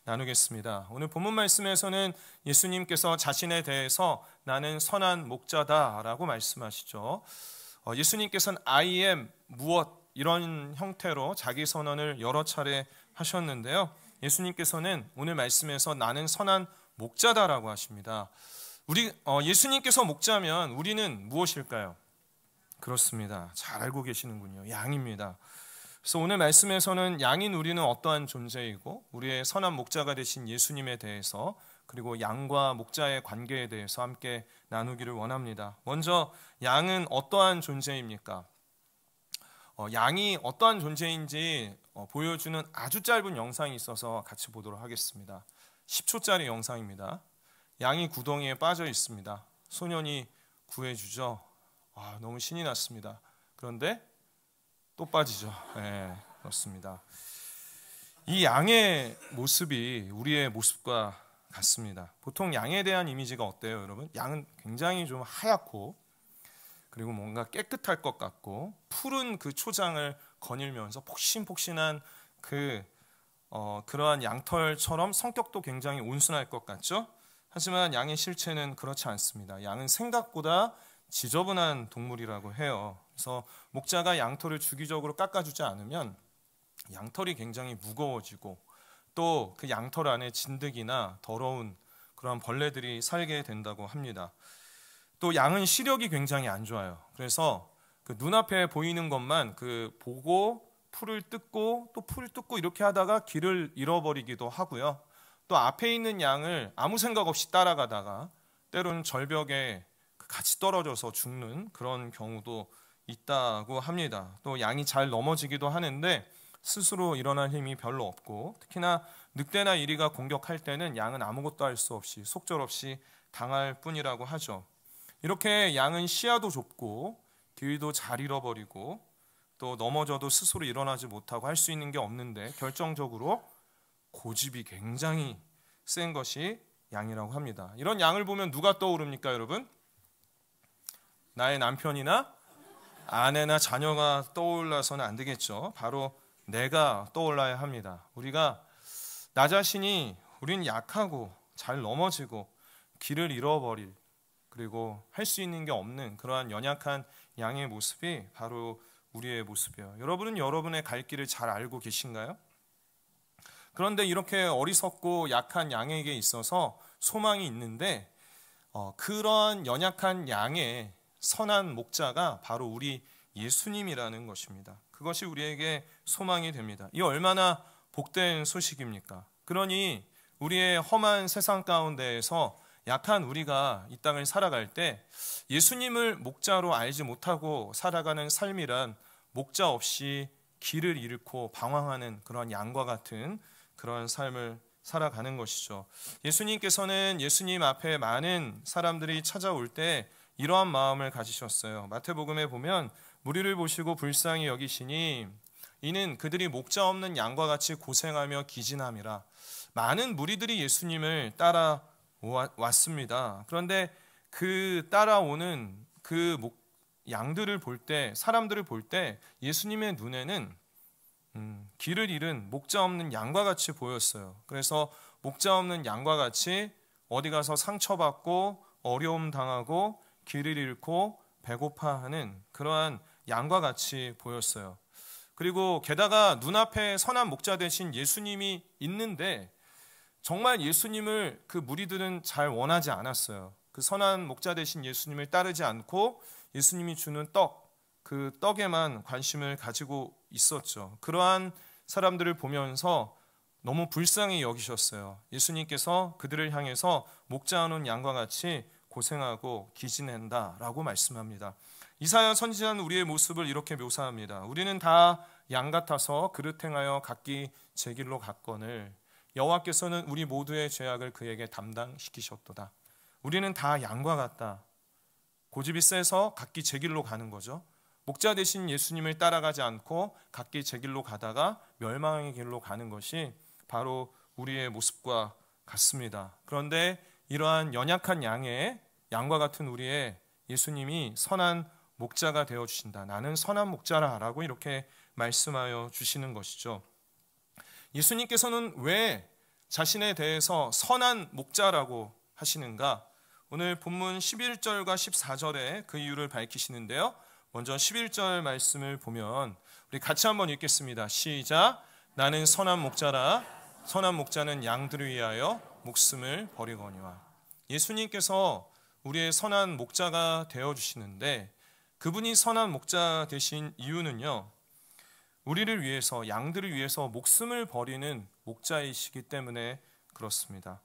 나누겠습니다. 오늘 본문 말씀에서는 예수님께서 자신에 대해서 나는 선한 목자다라고 말씀하시죠. 예수님께서는 I am 무엇 이런 형태로 자기 선언을 여러 차례 하셨는데요. 예수님께서는 오늘 말씀에서 나는 선한 목자다라고 하십니다. 예수님께서 목자면 우리는 무엇일까요? 그렇습니다. 잘 알고 계시는군요. 양입니다. 그래서 오늘 말씀에서는 양인 우리는 어떠한 존재이고 우리의 선한 목자가 되신 예수님에 대해서 그리고 양과 목자의 관계에 대해서 함께 나누기를 원합니다. 먼저 양은 어떠한 존재입니까? 양이 어떠한 존재인지 보여주는 아주 짧은 영상이 있어서 같이 보도록 하겠습니다. 10초짜리 영상입니다. 양이 구덩이에 빠져 있습니다. 소년이 구해주죠. 너무 신이 났습니다. 그런데 또 빠지죠. 네, 그렇습니다. 이 양의 모습이 우리의 모습과 같습니다. 보통 양에 대한 이미지가 어때요, 여러분? 양은 굉장히 좀 하얗고 그리고 뭔가 깨끗할 것 같고 푸른 그 초장을 거닐면서 폭신폭신한 그러한 양털처럼 성격도 굉장히 온순할 것 같죠? 하지만 양의 실체는 그렇지 않습니다. 양은 생각보다 지저분한 동물이라고 해요. 그래서 목자가 양털을 주기적으로 깎아주지 않으면 양털이 굉장히 무거워지고 또 그 양털 안에 진드기나 더러운 그런 벌레들이 살게 된다고 합니다. 또 양은 시력이 굉장히 안 좋아요. 그래서 그 눈앞에 보이는 것만 보고 풀을 뜯고 또 풀을 뜯고 이렇게 하다가 길을 잃어버리기도 하고요. 또 앞에 있는 양을 아무 생각 없이 따라가다가 때로는 절벽에 같이 떨어져서 죽는 그런 경우도 있다고 합니다. 또 양이 잘 넘어지기도 하는데 스스로 일어날 힘이 별로 없고 특히나 늑대나 이리가 공격할 때는 양은 아무것도 할 수 없이 속절없이 당할 뿐이라고 하죠. 이렇게 양은 시야도 좁고 길도 잘 잃어버리고 또 넘어져도 스스로 일어나지 못하고 할 수 있는 게 없는데 결정적으로 고집이 굉장히 센 것이 양이라고 합니다. 이런 양을 보면 누가 떠오릅니까, 여러분? 나의 남편이나 아내나 자녀가 떠올라서는 안 되겠죠. 바로 내가 떠올라야 합니다. 나 자신이 우리는 약하고 잘 넘어지고 길을 잃어버릴 그리고 할 수 있는 게 없는 그러한 연약한 양의 모습이 바로 우리의 모습이에요. 여러분은 여러분의 갈 길을 잘 알고 계신가요? 그런데 이렇게 어리석고 약한 양에게 있어서 소망이 있는데 그러한 연약한 양의 선한 목자가 바로 우리 예수님이라는 것입니다. 그것이 우리에게 소망이 됩니다. 이 얼마나 복된 소식입니까? 그러니 우리의 험한 세상 가운데에서 약한 우리가 이 땅을 살아갈 때 예수님을 목자로 알지 못하고 살아가는 삶이란 목자 없이 길을 잃고 방황하는 그런 양과 같은 그런 삶을 살아가는 것이죠. 예수님께서는 예수님 앞에 많은 사람들이 찾아올 때 이러한 마음을 가지셨어요. 마태복음에 보면 무리를 보시고 불쌍히 여기시니 이는 그들이 목자 없는 양과 같이 고생하며 기진함이라. 많은 무리들이 예수님을 따라왔습니다. 그런데 그 따라오는 양들을 볼 때, 사람들을 볼 때 예수님의 눈에는 길을 잃은 목자 없는 양과 같이 보였어요. 그래서 목자 없는 양과 같이 어디 가서 상처받고 어려움 당하고 길을 잃고 배고파하는 그러한 양과 같이 보였어요. 그리고 게다가 눈앞에 선한 목자 되신 예수님이 있는데 정말 예수님을 그 무리들은 잘 원하지 않았어요. 그 선한 목자 되신 예수님을 따르지 않고 예수님이 주는 그 떡에만 관심을 가지고 있었죠. 그러한 사람들을 보면서 너무 불쌍히 여기셨어요. 예수님께서 그들을 향해서 목자 없는 양과 같이 고생하고 기진한다라고 말씀합니다. 이사야 선지자는 우리의 모습을 이렇게 묘사합니다. 우리는 다 양 같아서 그릇 행하여 각기 제 길로 갔거늘 여호와께서는 우리 모두의 죄악을 그에게 담당시키셨도다. 우리는 다 양과 같다. 고집이 세서 각기 제 길로 가는 거죠. 목자 되신 예수님을 따라가지 않고 각기 제 길로 가다가 멸망의 길로 가는 것이 바로 우리의 모습과 같습니다. 그런데 이러한 연약한 양과 같은 우리의 예수님이 선한 목자가 되어주신다. 나는 선한 목자라 라고 이렇게 말씀하여 주시는 것이죠. 예수님께서는 왜 자신에 대해서 선한 목자라고 하시는가? 오늘 본문 11절과 14절에 그 이유를 밝히시는데요. 먼저 11절 말씀을 보면 우리 같이 한번 읽겠습니다. 시작. 나는 선한 목자라. 선한 목자는 양들을 위하여 목숨을 버리거니와. 예수님께서 우리의 선한 목자가 되어주시는데 그분이 선한 목자 되신 이유는요, 우리를 위해서, 양들을 위해서 목숨을 버리는 목자이시기 때문에 그렇습니다.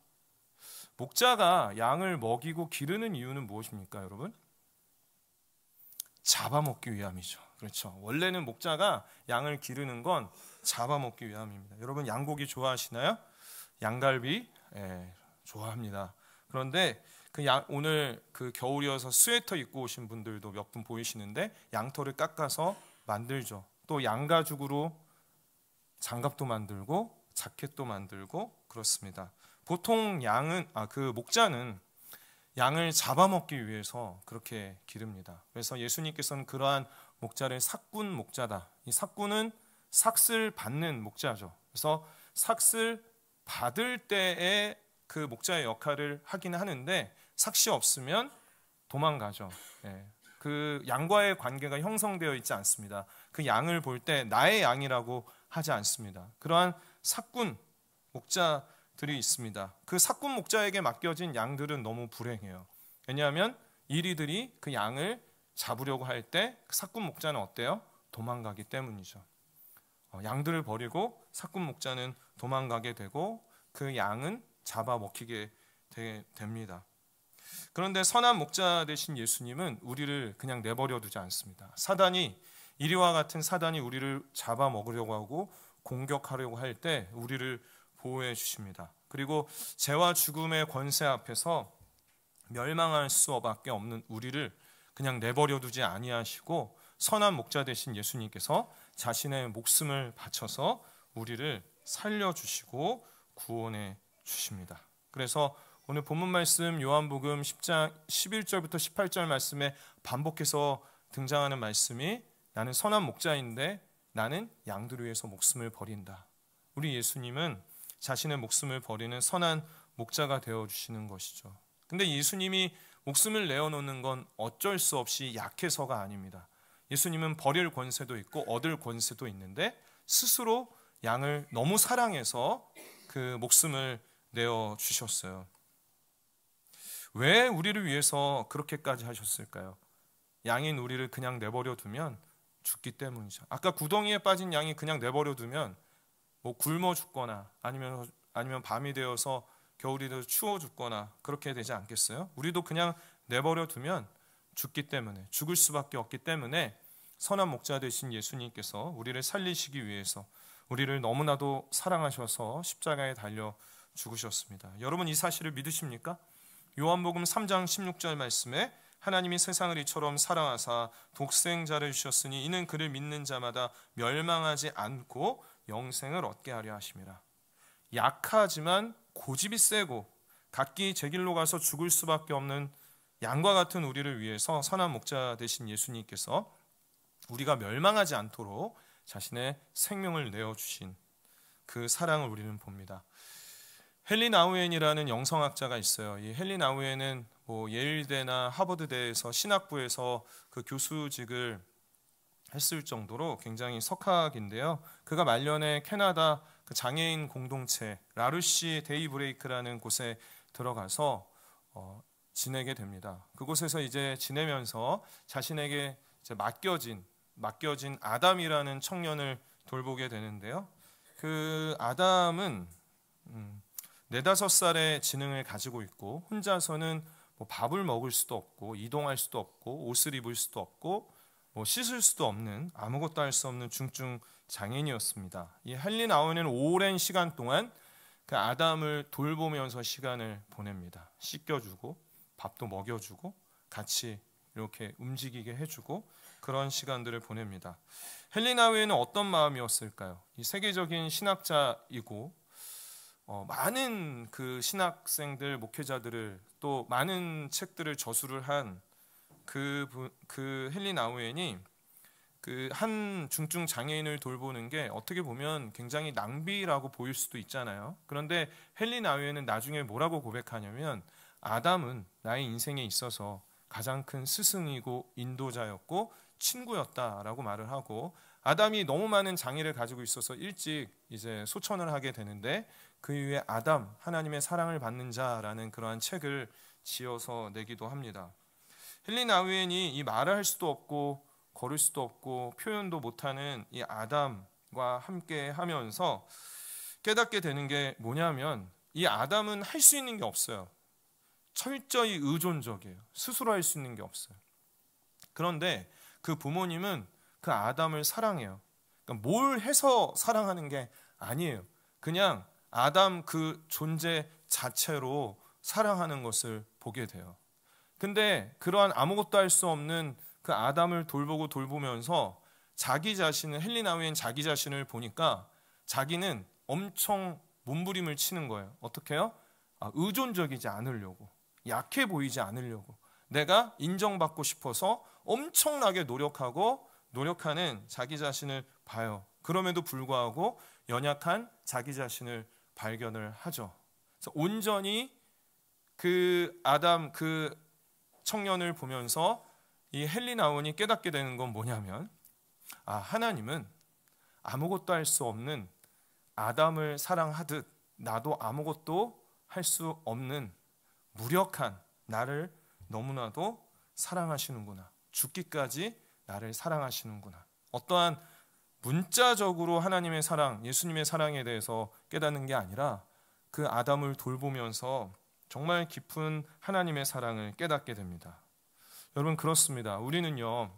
목자가 양을 먹이고 기르는 이유는 무엇입니까, 여러분? 잡아먹기 위함이죠. 그렇죠. 원래는 목자가 양을 기르는 건 잡아먹기 위함입니다. 여러분 양고기 좋아하시나요? 양갈비? 좋아합니다. 그런데 오늘 그 겨울이어서 스웨터 입고 오신 분들도 몇 분 보이시는데 양털을 깎아서 만들죠. 또 양가죽으로 장갑도 만들고 자켓도 만들고 그렇습니다. 보통 그 목자는 양을 잡아먹기 위해서 그렇게 기릅니다. 그래서 예수님께서는 그러한 목자를 삭군 목자다. 이 삭군은 삭슬 받는 목자죠. 그래서 삭슬 받을 때에 그 목자의 역할을 하긴 하는데 삭시 없으면 도망가죠. 그 양과의 관계가 형성되어 있지 않습니다. 그 양을 볼 때 나의 양이라고 하지 않습니다. 그러한 삭군 목자들이 있습니다. 그 삭군 목자에게 맡겨진 양들은 너무 불행해요. 왜냐하면 이리들이 그 양을 잡으려고 할 때 그 삭군 목자는 어때요? 도망가기 때문이죠. 양들을 버리고 삭군 목자는 도망가게 되고 그 양은 잡아먹히게 됩니다. 그런데 선한 목자 되신 예수님은 우리를 그냥 내버려 두지 않습니다. 이리와 같은 사단이 우리를 잡아먹으려고 하고 공격하려고 할 때 우리를 보호해 주십니다. 그리고 죄와 죽음의 권세 앞에서 멸망할 수밖에 없는 우리를 그냥 내버려 두지 아니하시고 선한 목자 되신 예수님께서 자신의 목숨을 바쳐서 우리를 살려주시고 구원해 주십니다. 그래서 오늘 본문 말씀 요한복음 10장 11절부터 18절 말씀에 반복해서 등장하는 말씀이 나는 선한 목자인데 나는 양들을 위해서 목숨을 버린다. 우리 예수님은 자신의 목숨을 버리는 선한 목자가 되어주시는 것이죠. 근데 예수님이 목숨을 내어놓는 건 어쩔 수 없이 약해서가 아닙니다. 예수님은 버릴 권세도 있고 얻을 권세도 있는데 스스로 양을 너무 사랑해서 그 목숨을 내어주셨어요. 왜 우리를 위해서 그렇게까지 하셨을까요? 양인 우리를 그냥 내버려 두면 죽기 때문이죠. 아까 구덩이에 빠진 양이 그냥 내버려 두면 굶어 죽거나 아니면 밤이 되어서 겨울이 되어서 추워 죽거나 그렇게 되지 않겠어요? 우리도 그냥 내버려 두면 죽기 때문에, 죽을 수밖에 없기 때문에 선한 목자 되신 예수님께서 우리를 살리시기 위해서 우리를 너무나도 사랑하셔서 십자가에 달려 죽으셨습니다. 여러분 이 사실을 믿으십니까? 요한복음 3장 16절 말씀에 하나님이 세상을 이처럼 사랑하사 독생자를 주셨으니 이는 그를 믿는 자마다 멸망하지 않고 영생을 얻게 하려 하심이라. 약하지만 고집이 세고 각기 제 길로 가서 죽을 수밖에 없는 양과 같은 우리를 위해서 선한 목자 되신 예수님께서 우리가 멸망하지 않도록 자신의 생명을 내어주신 그 사랑을 우리는 봅니다. 헨리 나우엔이라는 영성학자가 있어요. 이 헨리 나우엔은 예일대나 하버드대에서 신학부에서 그 교수직을 했을 정도로 굉장히 석학인데요. 그가 말년에 캐나다 그 장애인 공동체 라루시 데이브레이크라는 곳에 들어가서 지내게 됩니다. 그곳에서 이제 지내면서 자신에게 이제 맡겨진 아담이라는 청년을 돌보게 되는데요. 그 아담은 4-5살의 지능을 가지고 있고 혼자서는 밥을 먹을 수도 없고 이동할 수도 없고 옷을 입을 수도 없고 씻을 수도 없는 아무것도 할 수 없는 중증 장애인이었습니다. 이 헨리 나우엔은 오랜 시간 동안 그 아담을 돌보면서 시간을 보냅니다. 씻겨주고 밥도 먹여주고 같이 이렇게 움직이게 해주고 그런 시간들을 보냅니다. 헨리 나우엔은 어떤 마음이었을까요? 이 세계적인 신학자이고 많은 그 신학생들, 목회자들을 또 많은 책들을 저술을 한 그 헨리 나우엔이 그 한 중증 장애인을 돌보는 게 어떻게 보면 굉장히 낭비라고 보일 수도 있잖아요. 그런데 헨리 나우엔은 나중에 뭐라고 고백하냐면 아담은 나의 인생에 있어서 가장 큰 스승이고 인도자였고 친구였다라고 말을 하고, 아담이 너무 많은 장애를 가지고 있어서 일찍 이제 소천을 하게 되는데 그 이후에 아담, 하나님의 사랑을 받는 자라는 그러한 책을 지어서 내기도 합니다. 헨리 나우엔이 이 말을 할 수도 없고 걸을 수도 없고 표현도 못하는 이 아담과 함께 하면서 깨닫게 되는 게 뭐냐면, 이 아담은 할 수 있는 게 없어요. 철저히 의존적이에요. 스스로 할 수 있는 게 없어요. 그런데 그 부모님은 그 아담을 사랑해요. 그러니까 뭘 해서 사랑하는 게 아니에요. 그냥 아담 그 존재 자체로 사랑하는 것을 보게 돼요. 근데 그러한 아무것도 할 수 없는 그 아담을 돌보고 돌보면서 자기 자신을, 헨리 나우엔 자기 자신을 보니까 자기는 엄청 몸부림을 치는 거예요. 어떻게 해요? 의존적이지 않으려고, 약해 보이지 않으려고, 내가 인정받고 싶어서 엄청나게 노력하는 자기 자신을 봐요. 그럼에도 불구하고 연약한 자기 자신을 발견을 하죠. 그래서 온전히 그 아담, 그 청년을 보면서 이 헨리 나우엔이 깨닫게 되는 건 뭐냐면, 하나님은 아무것도 할 수 없는 아담을 사랑하듯 나도 아무것도 할 수 없는 무력한 나를 너무나도 사랑하시는구나. 죽기까지 나를 사랑하시는구나. 어떠한 문자적으로 하나님의 사랑, 예수님의 사랑에 대해서 깨닫는 게 아니라 그 아담을 돌보면서 정말 깊은 하나님의 사랑을 깨닫게 됩니다. 여러분, 그렇습니다. 우리는요,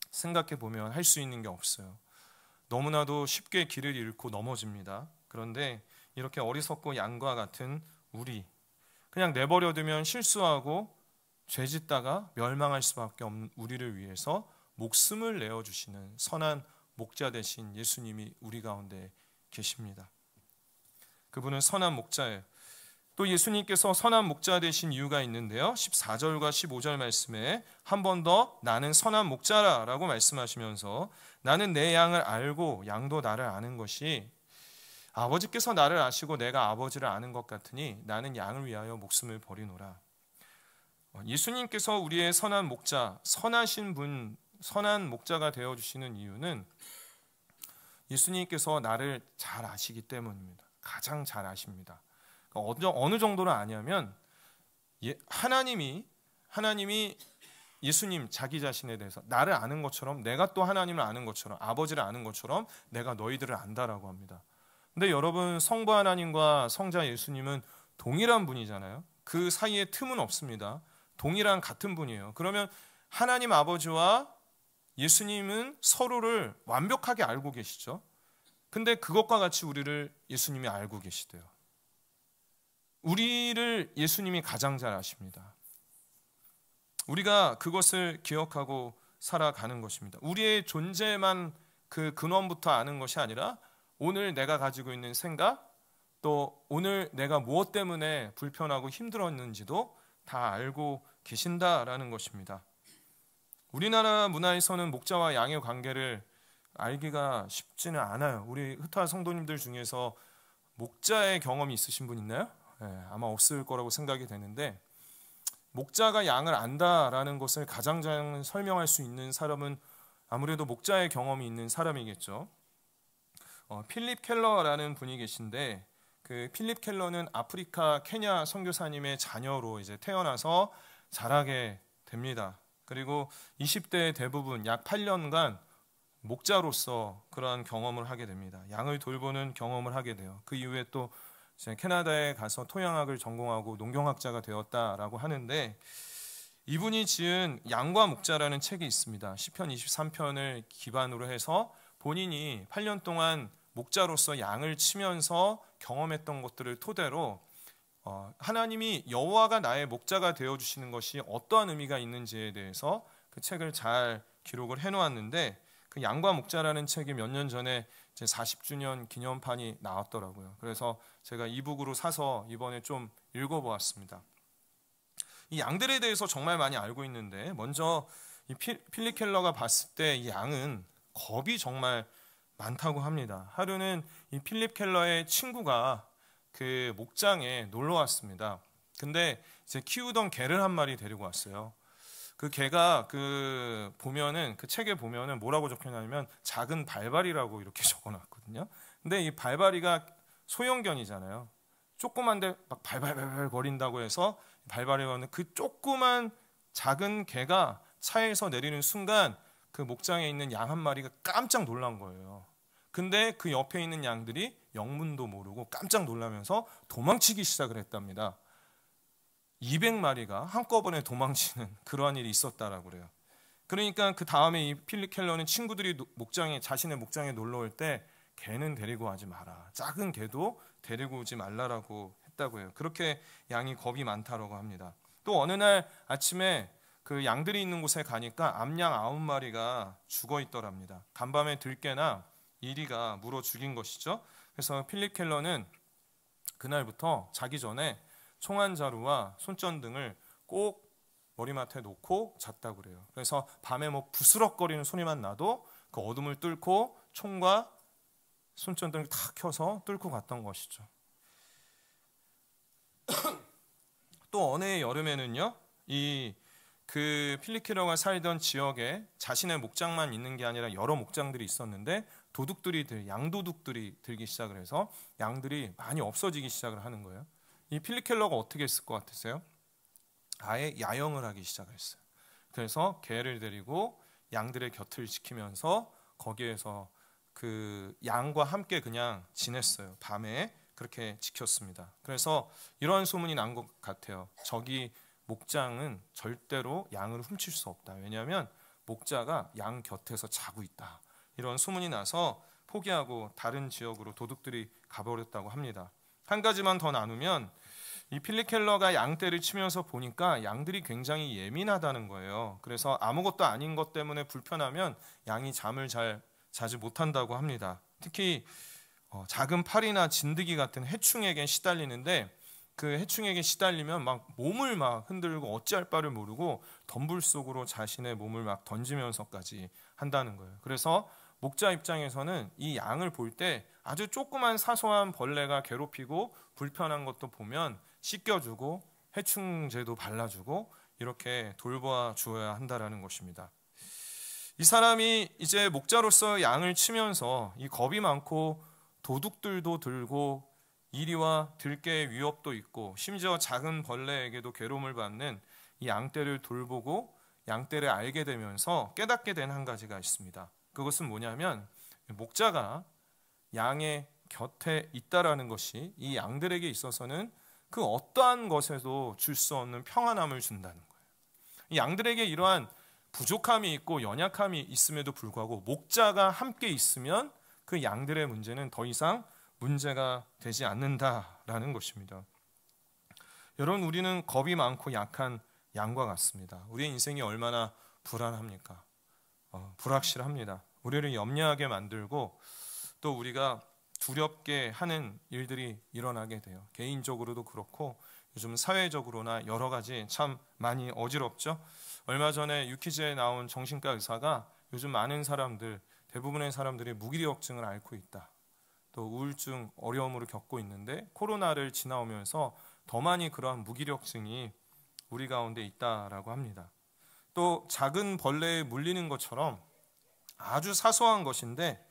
생각해 보면 할 수 있는 게 없어요. 너무나도 쉽게 길을 잃고 넘어집니다. 그런데 이렇게 어리석고 양과 같은 우리, 그냥 내버려두면 실수하고 죄짓다가 멸망할 수밖에 없는 우리를 위해서 목숨을 내어주시는 선한 목자 되신 예수님이 우리 가운데 계십니다. 그분은 선한 목자예요. 또 예수님께서 선한 목자 되신 이유가 있는데요, 14절과 15절 말씀에 한 번 더 나는 선한 목자라고 말씀하시면서, 나는 내 양을 알고 양도 나를 아는 것이, 아버지께서 나를 아시고 내가 아버지를 아는 것 같으니 나는 양을 위하여 목숨을 버리노라. 예수님께서 우리의 선한 목자, 선하신 분, 선한 목자가 되어주시는 이유는 예수님께서 나를 잘 아시기 때문입니다. 가장 잘 아십니다. 어느 정도로 아냐면, 하나님이 예수님 자기 자신에 대해서 나를 아는 것처럼, 내가 또 하나님을 아는 것처럼, 아버지를 아는 것처럼 내가 너희들을 안다라고 합니다. 근데 여러분, 성부 하나님과 성자 예수님은 동일한 분이잖아요. 그 사이에 틈은 없습니다. 동일한 같은 분이에요. 그러면 하나님 아버지와 예수님은 서로를 완벽하게 알고 계시죠. 근데 그것과 같이 우리를 예수님이 알고 계시대요. 우리를 예수님이 가장 잘 아십니다. 우리가 그것을 기억하고 살아가는 것입니다. 우리의 존재만 그 근원부터 아는 것이 아니라 오늘 내가 가지고 있는 생각, 또 오늘 내가 무엇 때문에 불편하고 힘들었는지도 다 알고 계신다라는 것입니다. 우리나라 문화에서는 목자와 양의 관계를 알기가 쉽지는 않아요. 우리 흑타 성도님들 중에서 목자의 경험이 있으신 분 있나요? 아마 없을 거라고 생각이 되는데, 목자가 양을 안다라는 것을 가장 잘 설명할 수 있는 사람은 아무래도 목자의 경험이 있는 사람이겠죠. 필립 켈러라는 분이 계신데, 그 필립 켈러는 아프리카 케냐 선교사님의 자녀로 이제 태어나서 자라게 됩니다. 그리고 20대 대부분 약 8년간 목자로서 그러한 경험을 하게 됩니다. 양을 돌보는 경험을 하게 돼요. 그 이후에 또 캐나다에 가서 토양학을 전공하고 농경학자가 되었다라고 하는데, 이분이 지은 양과 목자라는 책이 있습니다. 시편 23편을 기반으로 해서 본인이 8년 동안 목자로서 양을 치면서 경험했던 것들을 토대로 하나님이 여호와가 나의 목자가 되어주시는 것이 어떠한 의미가 있는지에 대해서 그 책을 잘 기록을 해놓았는데, 그 양과 목자라는 책이 몇 년 전에 제 40주년 기념판이 나왔더라고요. 그래서 제가 이북으로 사서 이번에 좀 읽어보았습니다. 이 양들에 대해서 정말 많이 알고 있는데, 먼저 이 필립 켈러가 봤을 때 이 양은 겁이 정말 많다고 합니다. 하루는 이 필립 켈러의 친구가 그 목장에 놀러 왔습니다. 근데 이제 키우던 개를 한 마리 데리고 왔어요. 그 개가 그 보면은 그 책에 보면은 뭐라고 적혀놨냐면 작은 발발이라고 이렇게 적어놨거든요. 근데 이 발발이가 소형견이잖아요. 조그만데 막 발발발발 거린다고 해서 발발이는 그 조그만 작은 개가 차에서 내리는 순간 그 목장에 있는 양 한 마리가 깜짝 놀란 거예요. 근데 그 옆에 있는 양들이 영문도 모르고 깜짝 놀라면서 도망치기 시작을 했답니다. 200마리가 한꺼번에 도망치는 그러한 일이 있었다라고 그래요. 그러니까 그 다음에 이 필립 켈러는 친구들이 자신의 목장에 놀러 올 때 개는 데리고 가지 마라. 작은 개도 데리고 오지 말라라고 했다고 해요. 그렇게 양이 겁이 많다라고 합니다. 또 어느 날 아침에 그 양들이 있는 곳에 가니까 암양 9마리가 죽어 있더랍니다. 간밤에 들깨나 이리가 물어 죽인 것이죠. 그래서 필립 켈러는 그날부터 자기 전에 총알자루와 손전등을 꼭 머리맡에 놓고 잤다고 그래요. 그래서 밤에 뭐 부스럭거리는 소리만 나도 그 어둠을 뚫고 총과 손전등을 탁 켜서 뚫고 갔던 것이죠. 또 어느 해 여름에는요, 그 필립 켈러가 살던 지역에 자신의 목장만 있는 게 아니라 여러 목장들이 있었는데 양도둑들이 들기 시작을 해서 양들이 많이 없어지기 시작을 하는 거예요. 이 필립 켈러가 어떻게 했을 것 같으세요? 아예 야영을 하기 시작을 했어요. 그래서 개를 데리고 양들의 곁을 지키면서 거기에서 그 양과 함께 그냥 지냈어요. 밤에 그렇게 지켰습니다. 그래서 이런 소문이 난 것 같아요. 저기 목장은 절대로 양을 훔칠 수 없다. 왜냐하면 목자가 양 곁에서 자고 있다. 이런 소문이 나서 포기하고 다른 지역으로 도둑들이 가버렸다고 합니다. 한 가지만 더 나누면 이 필립 켈러가 양떼를 치면서 보니까 양들이 굉장히 예민하다는 거예요. 그래서 아무것도 아닌 것 때문에 불편하면 양이 잠을 잘 자지 못한다고 합니다. 특히 작은 파리나 진드기 같은 해충에게 시달리는데 그 해충에게 시달리면 막 몸을 막 흔들고 어찌할 바를 모르고 덤불 속으로 자신의 몸을 막 던지면서까지 한다는 거예요. 그래서 목자 입장에서는 이 양을 볼 때 아주 조그만 사소한 벌레가 괴롭히고 불편한 것도 보면 씻겨주고 해충제도 발라주고 이렇게 돌봐 주어야 한다라는 것입니다. 이 사람이 이제 목자로서 양을 치면서 이 겁이 많고 도둑들도 들고 이리와 들깨의 위협도 있고 심지어 작은 벌레에게도 괴로움을 받는 이 양떼를 돌보고 양떼를 알게 되면서 깨닫게 된 한 가지가 있습니다. 그것은 뭐냐면 목자가 양의 곁에 있다라는 것이 이 양들에게 있어서는 그 어떠한 것에도 줄 수 없는 평안함을 준다는 거예요. 이 양들에게 이러한 부족함이 있고 연약함이 있음에도 불구하고 목자가 함께 있으면 그 양들의 문제는 더 이상 문제가 되지 않는다라는 것입니다. 여러분, 우리는 겁이 많고 약한 양과 같습니다. 우리의 인생이 얼마나 불안합니까? 불확실합니다. 우리를 염려하게 만들고 또 우리가 두렵게 하는 일들이 일어나게 돼요. 개인적으로도 그렇고 요즘 사회적으로나 여러 가지 참 많이 어지럽죠. 얼마 전에 유퀴즈에 나온 정신과 의사가 요즘 많은 사람들, 대부분의 사람들이 무기력증을 앓고 있다. 또 우울증, 어려움으로 겪고 있는데 코로나를 지나오면서 더 많이 그러한 무기력증이 우리 가운데 있다라고 합니다. 또 작은 벌레에 물리는 것처럼 아주 사소한 것인데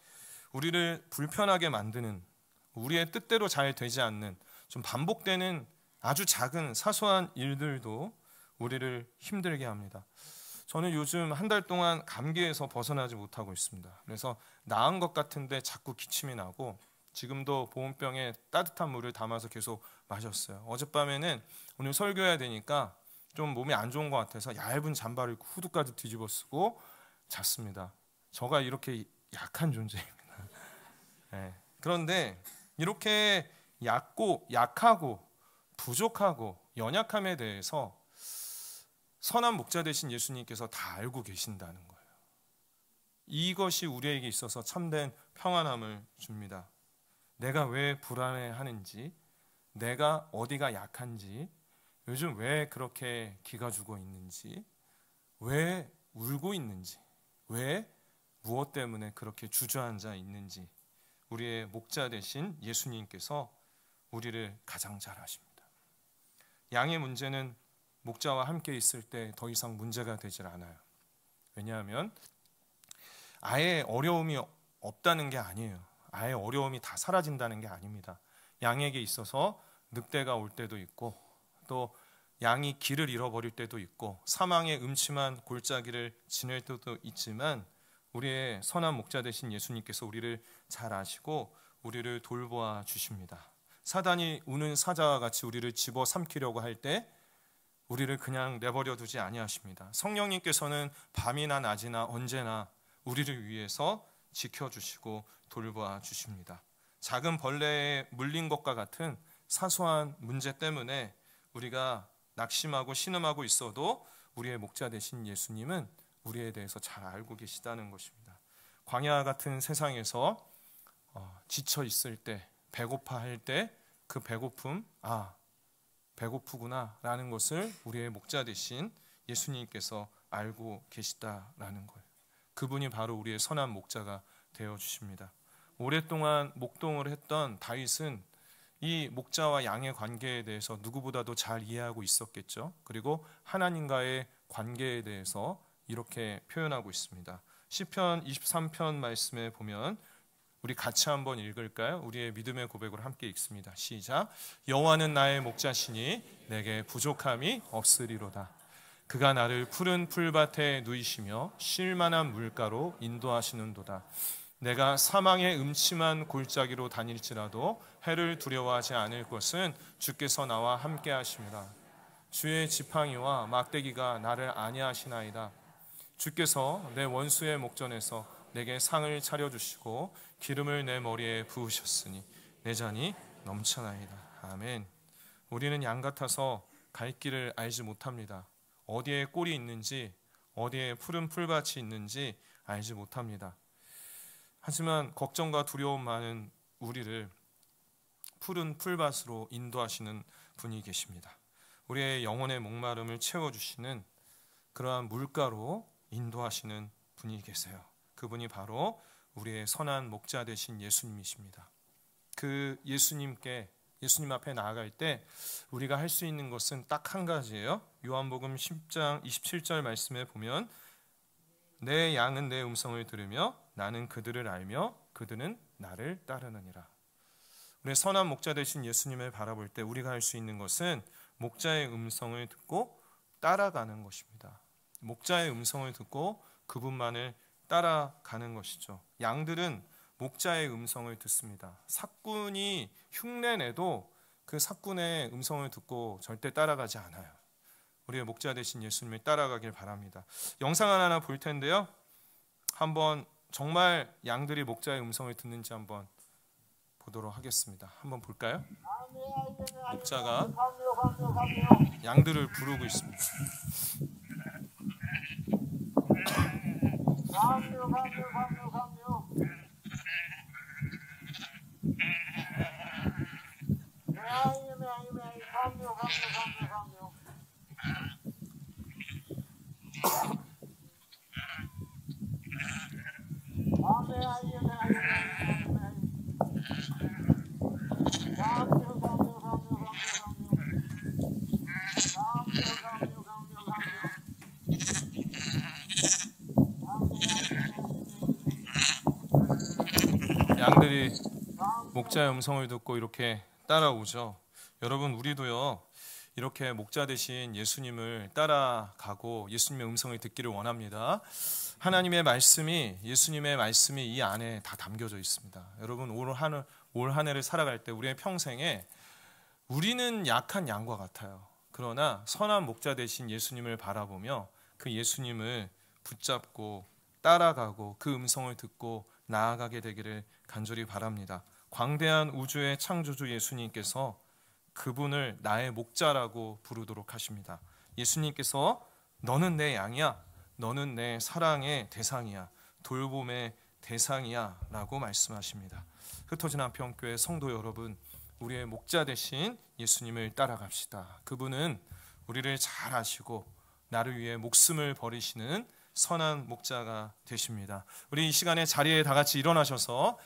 우리를 불편하게 만드는, 우리의 뜻대로 잘 되지 않는 좀 반복되는 아주 작은 사소한 일들도 우리를 힘들게 합니다. 저는 요즘 한 달 동안 감기에서 벗어나지 못하고 있습니다. 그래서 나은 것 같은데 자꾸 기침이 나고 지금도 보온병에 따뜻한 물을 담아서 계속 마셨어요. 어젯밤에는 오늘 설교해야 되니까 좀 몸이 안 좋은 것 같아서 얇은 잠바를 입고 후드까지 뒤집어 쓰고 잤습니다. 저가 이렇게 약한 존재입니다. 네. 그런데 이렇게 약하고 부족하고 연약함에 대해서 선한 목자 되신 예수님께서 다 알고 계신다는 거예요. 이것이 우리에게 있어서 참된 평안함을 줍니다. 내가 왜 불안해하는지, 내가 어디가 약한지, 요즘 왜 그렇게 기가 죽어 있는지, 왜 울고 있는지, 왜 무엇 때문에 그렇게 주저앉아 있는지 우리의 목자 되신 예수님께서 우리를 가장 잘 아십니다. 양의 문제는 목자와 함께 있을 때 더 이상 문제가 되질 않아요. 왜냐하면 아예 어려움이 없다는 게 아니에요. 아예 어려움이 다 사라진다는 게 아닙니다. 양에게 있어서 늑대가 올 때도 있고, 또 양이 길을 잃어버릴 때도 있고, 사망의 음침한 골짜기를 지낼 때도 있지만, 우리의 선한 목자 되신 예수님께서 우리를 잘 아시고 우리를 돌보아 주십니다. 사단이 우는 사자와 같이 우리를 집어삼키려고 할 때 우리를 그냥 내버려 두지 아니하십니다. 성령님께서는 밤이나 낮이나 언제나 우리를 위해서 지켜주시고 돌보아 주십니다. 작은 벌레에 물린 것과 같은 사소한 문제 때문에 우리가 낙심하고 신음하고 있어도 우리의 목자 되신 예수님은 우리에 대해서 잘 알고 계시다는 것입니다. 광야 같은 세상에서 지쳐 있을 때, 배고파할 때 그 배고픔, 배고프구나 라는 것을 우리의 목자 되신 예수님께서 알고 계시다라는 거예요. 그분이 바로 우리의 선한 목자가 되어주십니다. 오랫동안 목동을 했던 다윗은 이 목자와 양의 관계에 대해서 누구보다도 잘 이해하고 있었겠죠. 그리고 하나님과의 관계에 대해서 이렇게 표현하고 있습니다. 시편 23편 말씀에 보면 우리 같이 한번 읽을까요? 우리의 믿음의 고백으로 함께 읽습니다. 시작. 여호와는 나의 목자시니 내게 부족함이 없으리로다. 그가 나를 푸른 풀밭에 누이시며 쉴만한 물가로 인도하시는도다. 내가 사망의 음침한 골짜기로 다닐지라도 해를 두려워하지 않을 것은 주께서 나와 함께 하심이라. 주의 지팡이와 막대기가 나를 안위하시나이다. 주께서 내 원수의 목전에서 내게 상을 차려주시고 기름을 내 머리에 부으셨으니 내 잔이 넘쳐나이다. 아멘. 우리는 양 같아서 갈 길을 알지 못합니다. 어디에 꼴이 있는지, 어디에 푸른 풀밭이 있는지 알지 못합니다. 하지만 걱정과 두려움 많은 우리를 푸른 풀밭으로 인도하시는 분이 계십니다. 우리의 영혼의 목마름을 채워주시는 그러한 물가로 인도하시는 분이 계세요. 그분이 바로 우리의 선한 목자 되신 예수님이십니다. 그 예수님 앞에 나아갈 때 우리가 할 수 있는 것은 딱 한 가지예요. 요한복음 10장 27절 말씀에 보면 내 양은 내 음성을 들으며 나는 그들을 알며 그들은 나를 따르느니라. 우리 선한 목자 되신 예수님을 바라볼 때 우리가 할 수 있는 것은 목자의 음성을 듣고 따라가는 것입니다. 목자의 음성을 듣고 그분만을 따라가는 것이죠. 양들은 목자의 음성을 듣습니다. 삭군이 흉내내도 그 삭군의 음성을 듣고 절대 따라가지 않아요. 우리의 목자 되신 예수님을 따라가길 바랍니다. 영상 하나 볼 텐데요. 한번 정말 양들이 목자의 음성을 듣는지 한번 보도록 하겠습니다. 한번 볼까요? 목자가 양들을 부르고 있습니다. 양들이 목자의 음성을 듣고 이렇게 따라오죠. 여러분, 우리도요 이렇게 목자 되신 예수님을 따라가고 예수님의 음성을 듣기를 원합니다. 하나님의 말씀이, 예수님의 말씀이 이 안에 다 담겨져 있습니다. 여러분, 올 한 해를 살아갈 때 우리의 평생에 우리는 약한 양과 같아요. 그러나 선한 목자 되신 예수님을 바라보며 그 예수님을 붙잡고 따라가고 그 음성을 듣고 나아가게 되기를 간절히 바랍니다. 광대한 우주의 창조주 예수님께서 그분을 나의 목자라고 부르도록 하십니다. 예수님께서 너는 내 양이야, 너는 내 사랑의 대상이야, 돌봄의 대상이야 라고 말씀하십니다. 흩어진 한평교회 성도 여러분, 우리의 목자 되신 예수님을 따라갑시다. 그분은 우리를 잘 아시고 나를 위해 목숨을 버리시는 선한 목자가 되십니다. 우리 이 시간에 자리에 다 같이 일어나셔서